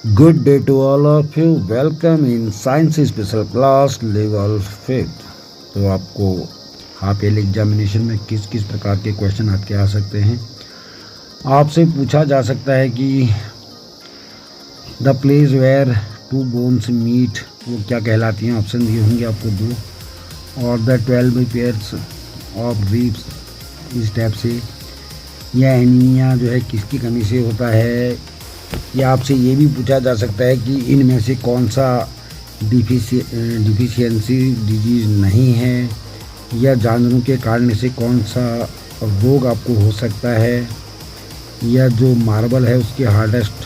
Good day to all of you. Welcome in Science Special Class Level 5. तो आपको half year examination में किस किस प्रकार के क्वेश्चन आपके आ सकते हैं। आपसे पूछा जा सकता है कि the place where two bones meet, वो क्या कहलाती हैं। ऑप्शन दिए होंगे आपको दो। और द 12 पेयर्स ऑफ रिब्स, इस टाइप से। यह एनीमिया जो है किसकी कमी से होता है। या आपसे ये भी पूछा जा सकता है कि इनमें से कौन सा डिफिशियंसी डिजीज़ नहीं है, या जानवरों के काटने से कौन सा रोग आपको हो सकता है, या जो मार्बल है उसके हार्डेस्ट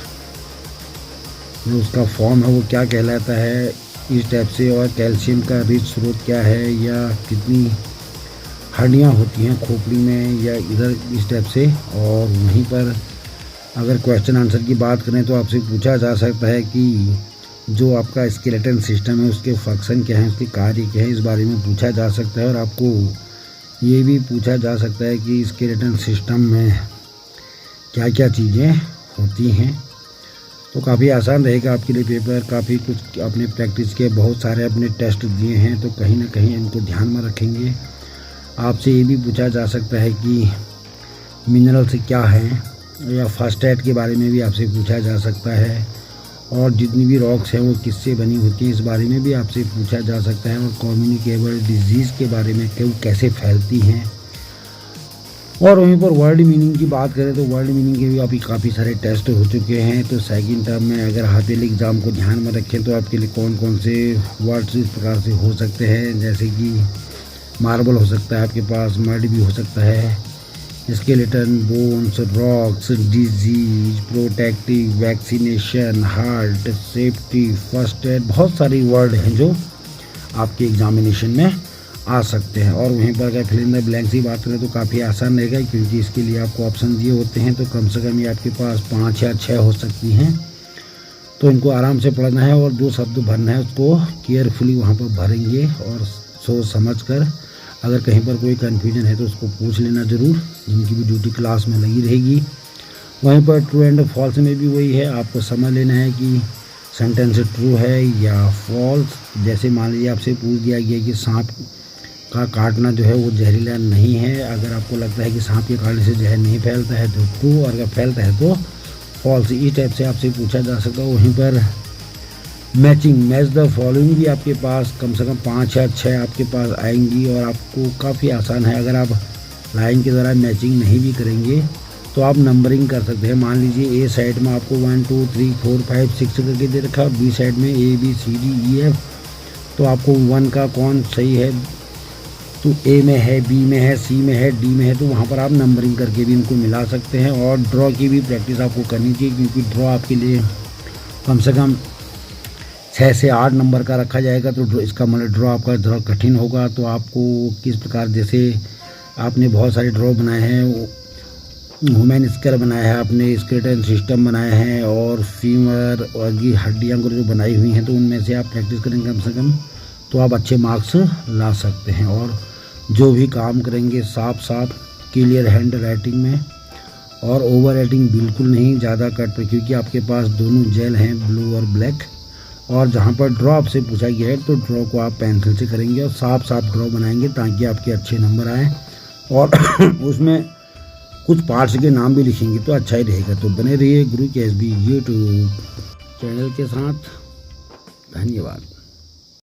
जो उसका फॉर्म है वो क्या कहलाता है, इस टाइप से। और कैल्शियम का रिच स्रोत क्या है, या कितनी हड्डियाँ होती हैं खोपड़ी में, या इधर इस टाइप से। और वहीं पर अगर क्वेश्चन आंसर की बात करें तो आपसे पूछा जा सकता है कि जो आपका स्केलेटन सिस्टम है उसके फंक्शन क्या हैं, उसके कार्य क्या हैं, इस बारे में पूछा जा सकता है। और आपको ये भी पूछा जा सकता है कि स्केलेटन सिस्टम में क्या क्या चीज़ें होती हैं। तो काफ़ी आसान रहेगा आपके लिए पेपर। काफ़ी कुछ अपने प्रैक्टिस के बहुत सारे अपने टेस्ट दिए हैं, तो कहीं ना कहीं इनको ध्यान में रखेंगे। आपसे ये भी पूछा जा सकता है कि मिनरल से क्या है, या फर्स्ट एड के बारे में भी आपसे पूछा जा सकता है। और जितनी भी रॉक्स हैं वो किससे बनी होती हैं, इस बारे में भी आपसे पूछा जा सकता है। और कम्युनिकेबल डिजीज़ के बारे में कि वो कैसे फैलती हैं। और वहीं पर वर्ड मीनिंग की बात करें तो वर्ड मीनिंग के भी अभी काफ़ी सारे टेस्ट हो चुके हैं। तो सेकंड टर्म में अगर हाफ ईयरली एग्ज़ाम को ध्यान में रखें तो आपके लिए कौन कौन से वर्ड्स इस प्रकार से हो सकते हैं, जैसे कि मार्बल हो सकता है आपके पास, मड भी हो सकता है, skeleton, bones, rocks, disease, protective, vaccination, heart, safety, first aid, बहुत सारी वर्ड हैं जो आपके एग्जामिनेशन में आ सकते हैं। और वहीं पर अगर फिल इन द ब्लैंक्स की बात करें तो काफ़ी आसान रहेगा, क्योंकि इसके लिए आपको ऑप्शन दिए होते हैं। तो कम से कम ये आपके पास 5 या 6 हो सकती हैं। तो इनको आराम से पढ़ना है और जो शब्द भरना है उसको केयरफुली वहाँ पर भरेंगे और सोच समझ कर। अगर कहीं पर कोई कन्फ्यूजन है तो उसको पूछ लेना ज़रूर, जिनकी भी ड्यूटी क्लास में लगी रहेगी। वहीं पर ट्रू एंड फॉल्स में भी वही है, आपको समझ लेना है कि सेंटेंस ट्रू है या फॉल्स। जैसे मान लीजिए आपसे पूछ दिया गया कि सांप का काटना जो है वो जहरीला नहीं है। अगर आपको लगता है कि सांप के काटने से जहर नहीं फैलता है तो ट्रू, और अगर फैलता है तो फॉल्स। इस टाइप से आपसे पूछा जा सकता है। वहीं पर मैचिंग, मैच द फॉलोइंग भी आपके पास कम से कम 5 या 6 आपके पास आएंगी। और आपको काफ़ी आसान है। अगर आप लाइन के द्वारा मैचिंग नहीं भी करेंगे तो आप नंबरिंग कर सकते हैं। मान लीजिए ए साइड में आपको 1 2 3 4 5 6 करके दे रखा, बी साइड में A B C D E F। तो आपको 1 का कौन सही है, तो A में है, B में है, C में है, D में है, तो वहाँ पर आप नंबरिंग करके भी इनको मिला सकते हैं। और ड्रॉ की भी प्रैक्टिस आपको करनी चाहिए, क्योंकि ड्रॉ आपके लिए कम से कम 6 से 8 नंबर का रखा जाएगा। तो इसका मतलब ड्रॉ आपका ड्रॉ कठिन होगा। तो आपको किस प्रकार, जैसे आपने बहुत सारे ड्रॉ बनाए हैं, ह्यूमन स्केल बनाया है, आपने स्केलेटन सिस्टम बनाए हैं, और फीमर और की हड्डियाँ को जो बनाई हुई हैं, तो उनमें से आप प्रैक्टिस करेंगे कम से कम तो आप अच्छे मार्क्स ला सकते हैं। और जो भी काम करेंगे साफ साफ क्लियर हैंड राइटिंग में, और ओवर राइटिंग बिल्कुल नहीं, ज़्यादा कट पर, क्योंकि आपके पास दोनों जेल हैं, ब्लू और ब्लैक। और जहाँ पर ड्रॉ आपसे पूछा गया है तो ड्रॉ को आप पेंसिल से करेंगे और साफ साफ ड्रॉ बनाएंगे, ताकि आपके अच्छे नंबर आएँ। और उसमें कुछ पार्ट्स के नाम भी लिखेंगे तो अच्छा ही रहेगा। तो बने रहिए गुरु के SB यूट्यूब चैनल के साथ। धन्यवाद।